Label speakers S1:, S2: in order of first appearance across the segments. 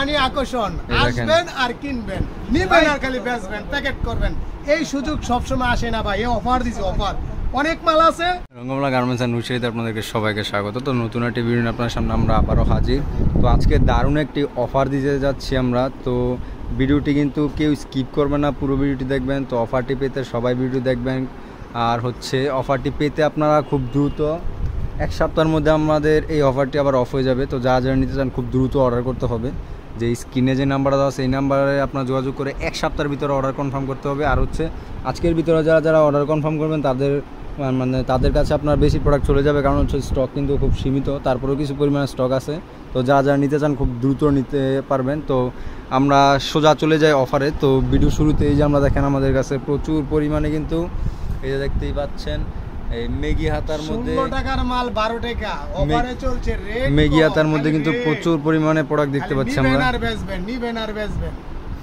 S1: মানি আকর্ষণ, আসবেন আর কিনবেন, নিবেন আর খালি বেচবেন, প্যাকেট করবেন। এই সুযোগ সবসময় আসে না ভাই, এই অফার দিছি, অফার অনেক মাল আছে।
S2: রঙ্গমালা গার্মেন্টস এন্ড নুশিতে আপনাদেরকে সবাইকে স্বাগত। তো নতুন একটি ভিডিও আপনার সামনে আমরা আবারও হাজির। তো আজকে দারুণ একটি অফার দিতে যাচ্ছি আমরা। তো ভিডিওটি কিন্তু কেউ স্কিপ করবেন না, পুরো ভিডিওটি দেখবেন। তো অফারটি পেতে সবাই ভিডিও দেখবেন। আর হচ্ছে অফারটি পেতে আপনারা খুব দ্রুত এক সপ্তাহের মধ্যে আমাদের এই অফারটি আবার অফ হয়ে যাবে। তো যারা যারা নিতে চান খুব দ্রুত অর্ডার করতে হবে। যে স্ক্রিনে যে নাম্বারটা দেওয়া আছে এই নাম্বারে আপনার যোগাযোগ করে এক সপ্তাহের ভিতরে অর্ডার কনফার্ম করতে হবে। আর হচ্ছে আজকের ভিতরে যারা যারা অর্ডার কনফার্ম করবেন তাদের কাছে আপনার বেশি প্রোডাক্ট চলে যাবে, কারণ হচ্ছে স্টক কিন্তু খুব সীমিত, তারপরেও কিছু পরিমাণে স্টক আছে। তো যারা যারা নিতে চান খুব দ্রুত নিতে পারবেন। তো আমরা সোজা চলে যাই অফারে। তো ভিডিও শুরুতে এই যে আমরা দেখেন আমাদের কাছে প্রচুর পরিমাণে কিন্তু এই যে দেখতেই পাচ্ছেন এই মেগি হাতার মধ্যে
S1: 16 টাকার মাল 12 টাকা অফারে চলছে। রেট
S2: মেগি হাতার মধ্যে কিন্তু প্রচুর পরিমাণে প্রোডাক্ট দেখতে পাচ্ছি আমরা।
S1: নিবেন আর বেচবেন, নিবেন আর বেচবেন।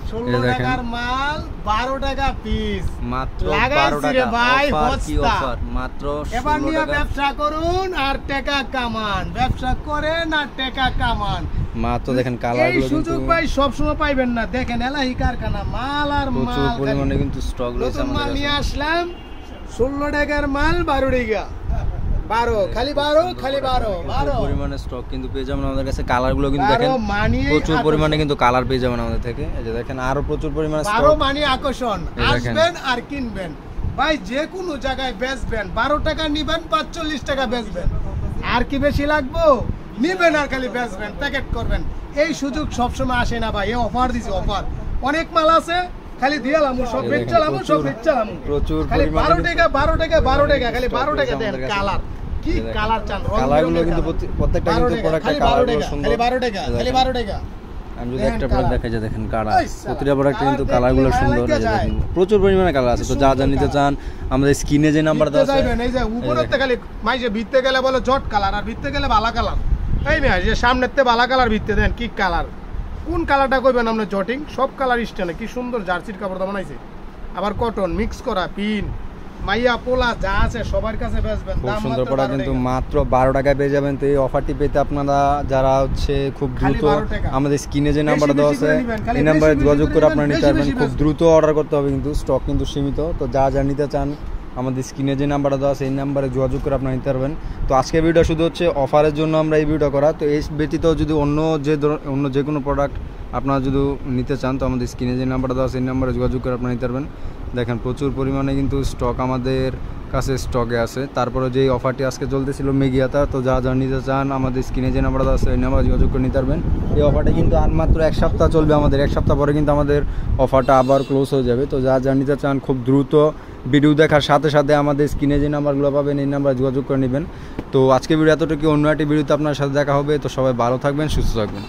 S1: 16 টাকার মাল 12 টাকা পিস,
S2: মাত্র 12 টাকা
S1: ভাই।
S2: কি অফার, মাত্র 16
S1: এবার নিয়ে
S2: টাকা।
S1: ব্যবসা করুন আর টাকা কামান, ব্যবসা করেন আর টাকা কামান।
S2: মাত্র দেখেন কালারগুলো
S1: এই সুযোগ ভাই সব সময় পাইবেন না। দেখেন এলাহি কারখানা মাল আর মাল,
S2: প্রচুর পরিমাণে কিন্তু স্টক রয়েছে
S1: নতুন মাল
S2: আমাদের
S1: নিয়ে
S2: কাছে।
S1: আসলাম। 16 টাকার মাল 12 টাকা, 12 খালি 12 খালি 12
S2: প্রচুর পরিমাণে স্টক কিন্তু পেয়ে যাবেন আমাদের কাছে। কালারগুলো কিন্তু দেখেন প্রচুর পরিমাণে কিন্তু কালার পেয়ে যাবেন আমাদের থেকে। এই যে দেখেন আরো প্রচুর পরিমাণে
S1: 12 মানি আকর্ষণ, আসবেন আর কিনবেন ভাই। যে কোনো জায়গায় বেচবেন, 12 টাকা নিবেন, 45 টাকা বেচবেন। আর কি বেশি লাগবো? নিবেন আর খালি বেচবেন, প্যাকেট করবেন। এই সুযোগ সবসময় আসে না ভাই, এই অফার দিছি, অফার অনেক মাল আছে। খালি দিয়ালাম সব বেচলাম, সব বেচলাম।
S2: প্রচুর
S1: খালি
S2: পরিমাণে
S1: 12 টাকা 12 টাকা 12 টাকা, খালি 12 টাকা দেন। কালার কি কালার চান?
S2: কালারগুলো কিন্তু প্রত্যেকটা কিন্তু প্রোডাক্টের কালারগুলো সুন্দর।
S1: খালি 12 টাকা, খালি 12 টাকা।
S2: আমি যদি একটা প্রোডাক্ট দেখাই যে দেখেন কালার, প্রতিটা প্রোডাক্টে কিন্তু কালারগুলো সুন্দর। এই যে দেখেন প্রচুর পরিমাণে কালার আছে। তো যা যা নিতে চান আমাদের স্ক্রিনে যে নাম্বার দেওয়া আছে,
S1: এই যে উপরেতে খালি মাইজে ভিতরে গেলে বলে জট কালার, আর ভিতরে গেলে বালা কালার। এই মেয়ে যে সামনেতে বালা কালার, ভিতরে দেন কি কালার। কোন কালারটা কইবেন আপনি? জটিং সব কালার স্টাইলে কি সুন্দর জার্সির কাপড় বানাইছে। আবার কটন মিক্স করা, পিন মাইয়া পোলা যা আছে সবার কাছে বেচবেন।
S2: খুব সুন্দর প্রোডাক্ট কিন্তু মাত্র 12 টাকায় পেয়ে যাবেন। তো এই অফারটি পেতে আপনারা যারা হচ্ছে খুব দ্রুত আমাদের স্ক্রিনে যে নাম্বারটা দেওয়া আছে এই নাম্বারে যোগাযোগ করে আপনারা নিতে পারবেন। খুব দ্রুত অর্ডার করতে হবে, কিন্তু স্টক কিন্তু সীমিত। তো যা যা নিতে চান আমাদের স্ক্রিনে যে নাম্বারটা দেওয়া আছে এই নাম্বারে যোগাযোগ করে আপনারা নিতে পারবেন। তো আজকের ভিডিওটা শুধু হচ্ছে অফারের জন্য আমরা এই ভিডিওটা করা। তো এই ব্যতীত যদি অন্য যে কোনো প্রোডাক্ট আপনারা যদি নিতে চান তো আমাদের স্ক্রিনে যে নাম্বারটা দেওয়া আছে এই নাম্বারে যোগাযোগ করে আপনারা নিতে পারবেন। দেখেন প্রচুর পরিমাণে কিন্তু স্টক আমাদের কাছে স্টকে আছে। তারপরে যেই অফারটি আজকে চলতেছিল মেগি হাতা, তো যা যা নিতে চান আমাদের স্ক্রিনে যে নাম্বারটা আছে এই নাম্বারে যোগাযোগ করে নিতে পারবেন। এই অফারটা কিন্তু আর মাত্র এক সপ্তাহ চলবে আমাদের। এক সপ্তাহ পরে কিন্তু আমাদের অফারটা আবার ক্লোজ হয়ে যাবে। তো যা যা নিতে চান খুব দ্রুত ভিডিও দেখার সাথে সাথে আমাদের স্ক্রিনে যে নাম্বারগুলো পাবেন এই নাম্বারে যোগাযোগ করে নেবেন। তো আজকে ভিডিও এতটুকু, অন্য একটি ভিডিওতে আপনার সাথে দেখা হবে। তো সবাই ভালো থাকবেন, সুস্থ থাকবেন।